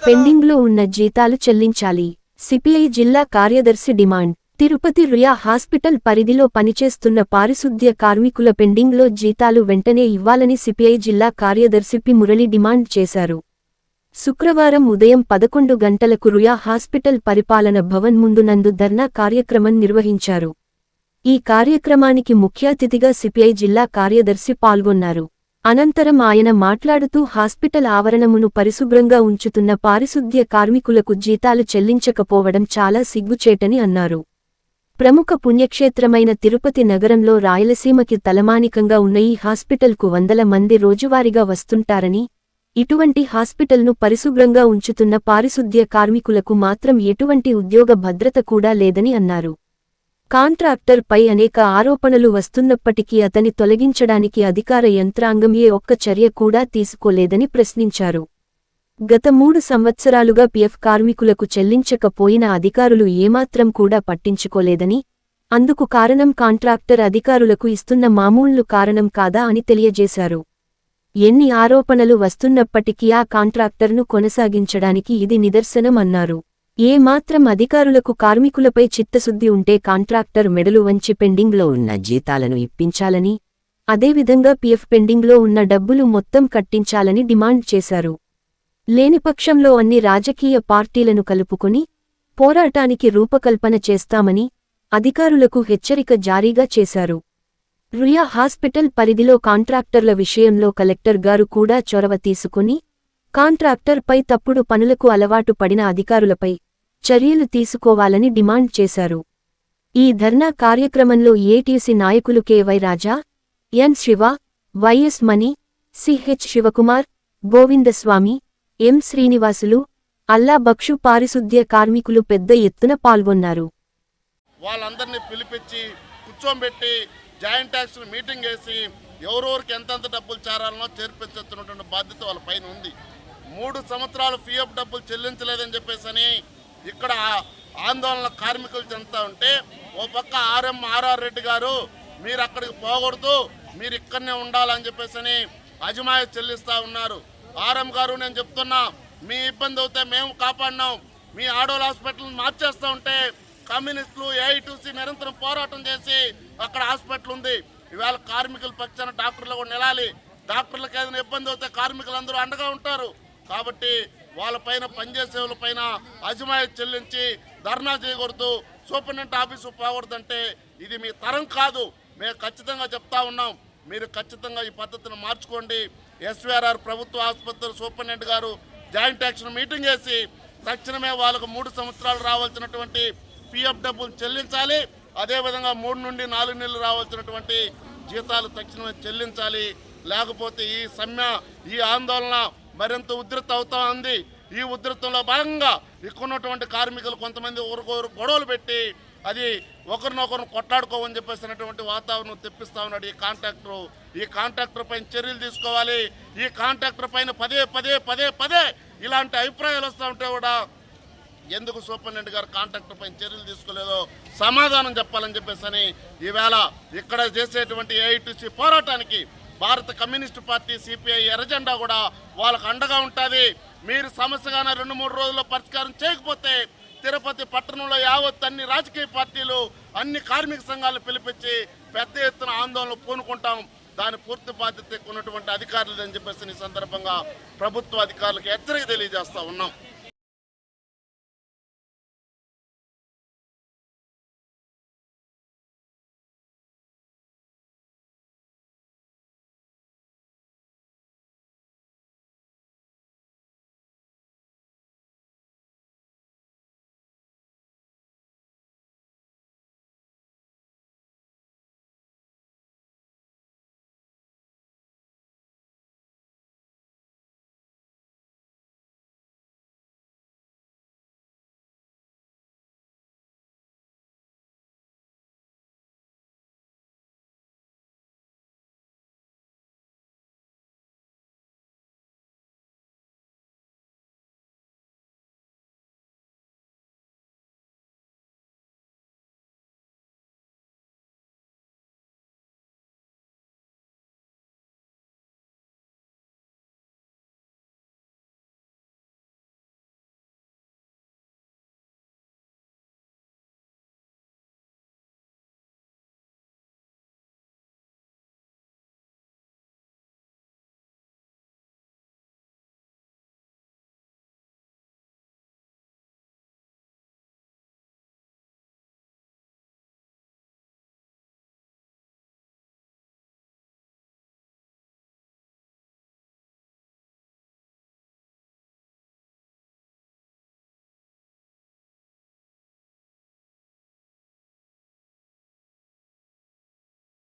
Pending లో ఉన్న జీతాలు చెల్లించాలి. సిపిఐ జిల్లా కార్యదర్శి డిమాండ్. తిరుపతి రుయా హాస్పిటల్ పరిధిలో పనిచేస్తున్న పారిశుద్ధ్య కార్మికుల పెండింగ్ లో జీతాలు వెంటనే ఇవ్వాలని సిపిఐ జిల్లా కార్యదర్శి పి మురళి డిమాండ్ చేశారు. శుక్రవారం ఉదయం 11 గంటలకు రుయా హాస్పిటల్ పరిపాలన భవన్ ముందు నందు ధర్నా కార్యక్రమం నిర్వహించారు. ఈ కార్యక్రమానికి ముఖ్య అతిథిగా సిపిఐ జిల్లా కార్యదర్శి పాల్గొన్నారు. అనంతరం ఆయన మాట్లాడుతూ హాస్పిటల్ ఆవరణమును పరిశుభ్రంగా ఉంచుతున్న పారిశుద్ధ్య కార్మికులకు జీతాలు చెల్లించకపోవడం చాలా సిగ్గుచేటని అన్నారు. ప్రముఖ పుణ్యక్షేత్రమైన తిరుపతి నగరంలో రాయలసీమకి తలమానికంగా ఉన్న ఈ హాస్పిటల్కు వందల మంది రోజువారీగా వస్తుంటారని, ఇటువంటి హాస్పిటల్ను పరిశుభ్రంగా ఉంచుతున్న పారిశుద్ధ్య కార్మికులకు మాత్రం ఎటువంటి ఉద్యోగ భద్రత కూడా లేదని అన్నారు. కాంట్రాక్టర్ పై అనేక ఆరోపణలు వస్తున్నప్పటికీ అతని తొలగించడానికి అధికార యంత్రాంగం ఏ ఒక్క చర్య కూడా తీసుకోలేదని ప్రశ్నించారు. గత 3 సంవత్సరాలుగా పిఎఫ్ కార్మికులకు చెల్లించకపోయిన అధికారులు ఏమాత్రం కూడా పట్టించుకోలేదని, అందుకు కారణం కాంట్రాక్టర్ అధికారులకు ఇస్తున్న మామూళ్లు కారణం కాదా అని తెలియజేశారు. ఎన్ని ఆరోపణలు వస్తున్నప్పటికీ ఆ కాంట్రాక్టర్ను కొనసాగించడానికి ఇది నిదర్శనం అన్నారు. ఏ మాత్రం అధికారులకు కార్మికులపై చిత్తశుద్ధి ఉంటే కాంట్రాక్టర్ మెడలు వంచి పెండింగ్లో ఉన్న జీతాలను ఇప్పించాలని, అదేవిధంగా పిఎఫ్ పెండింగ్లో ఉన్న డబ్బులు మొత్తం కట్టించాలని డిమాండ్ చేశారు. లేనిపక్షంలో అన్ని రాజకీయ పార్టీలను కలుపుకొని పోరాటానికి రూపకల్పన చేస్తామని అధికారులకు హెచ్చరిక జారీగా చేశారు. రుయా హాస్పిటల్ పరిధిలో కాంట్రాక్టర్ల విషయంలో కలెక్టర్ గారు కూడా చొరవ తీసుకుని కాంట్రాక్టర్పై తప్పుడు పనులకు అలవాటు పడిన అధికారులపై చర్యలు తీసుకోవాలని డిమాండ్ చేశారు. ఈ ధర్నా కార్యక్రమంలో ఏటీసీ నాయకులు కె.వై. రాజా, ఎన్. శివ, వైఎస్ మణి, సిహెచ్ శివకుమార్, గోవిందస్వామి, ఎం. శ్రీనివాసులు, అల్లా బక్షు పారిశుద్ధ్య కార్మికులు పెద్ద ఎత్తున పాల్గొన్నారు. వాళ్ళందరినీ పిలిపించి కూర్చోబెట్టి జాయింట్ యాక్షన్ మీటింగ్ వేసి ఎవరెవరికి ఎంతెంత డబ్బులు చేరాలనో చేర్పించుతున్నటువంటి బాధ్యత వాళ్ళ పైన ఉంది. 3 సంవత్సరాలు పిఎఫ్ డబ్బులు చెల్లించలేదని చెప్పేసి ఇక్కడ ఆందోళన కార్మికులు చెందుతూ ఉంటే, ఓ పక్క ఆర్ఆర్ రెడ్డి గారు మీరు అక్కడికి పోకూడదు, మీరు ఇక్కడనే ఉండాలని చెప్పేసి అజమాయి చెల్లిస్తూ ఉన్నారు. ఆర్ఎం గారు నేను చెప్తున్నా, మీ ఇబ్బంది అవుతే మేము కాపాడినాం, మీ ఆడోల్ హాస్పిటల్ మార్చేస్తూ ఉంటే కమ్యూనిస్టులు ఏఐటీసీ నిరంతరం పోరాటం చేసి అక్కడ హాస్పిటల్ ఉంది. ఇవాళ కార్మికుల పక్షాన డాక్టర్లు కూడా నిలాలి. డాక్టర్లకు ఏదైనా ఇబ్బంది అవుతే కార్మికులందరూ అండగా ఉంటారు. కాబట్టి వాళ్ళపైన పనిచేసే వాళ్ళపైన అజమాయి చెల్లించి ధర్నా చేయకూడదు, సూపరింటెండెంట్ ఆఫీసు పోకూడదంటే ఇది మీ తరం కాదు. మేము ఖచ్చితంగా చెప్తా ఉన్నాం, మీరు ఖచ్చితంగా ఈ పద్ధతిని మార్చుకోండి. ఎస్వీఆర్ఆర్ ప్రభుత్వ ఆసుపత్రి సూపరింటెండెంట్ గారు జాయింట్ యాక్షన్ మీటింగ్ వేసి తక్షణమే వాళ్ళకు 3 సంవత్సరాలు రావాల్సినటువంటి పిఎఫ్ డబ్బులు చెల్లించాలి. అదేవిధంగా 3 నుండి 4 నెలలు రావాల్సినటువంటి జీతాలు తక్షణమే చెల్లించాలి. లేకపోతే ఈ సమ్మె, ఈ ఆందోళన మరింత ఉధృత అవుతా ఉంది. ఈ ఉధృతంలో భాగంగా ఇక్కడున్నటువంటి కార్మికులు కొంతమంది ఒకరికొకరు గొడవలు పెట్టి అది ఒకరినొకరు కొట్లాడుకోవని చెప్పేసినటువంటి వాతావరణం తెప్పిస్తా ఉన్నాడు ఈ కాంట్రాక్టర్ పైన చర్యలు తీసుకోవాలి. ఈ కాంట్రాక్టర్ పైన పదే ఇలాంటి అభిప్రాయాలు వస్తూ ఉంటే కూడా ఎందుకు సూపరింటెండెంట్ గారు కాంట్రాక్టర్ పైన చర్యలు తీసుకోలేదో సమాధానం చెప్పాలని చెప్పేసి ఈవేళ ఇక్కడ చేసేటువంటి ఏఐటీసీ పోరాటానికి భారత కమ్యూనిస్టు పార్టీ సిపిఐ ఎర్రజెండా కూడా వాళ్ళకు అండగా ఉంటుంది. మీరు సమస్యగానే 2-3 రోజుల్లో పరిష్కారం చేయకపోతే తిరుపతి పట్టణంలో యావత్ అన్ని రాజకీయ పార్టీలు, అన్ని కార్మిక సంఘాలను పిలిపించి పెద్ద ఎత్తున ఆందోళన పూనుకుంటాం. దాని పూర్తి బాధ్యత ఉన్నటువంటి అధికారులు అని చెప్పేసి ఈ సందర్భంగా ప్రభుత్వ అధికారులకు హెచ్చరిక తెలియజేస్తా ఉన్నాం.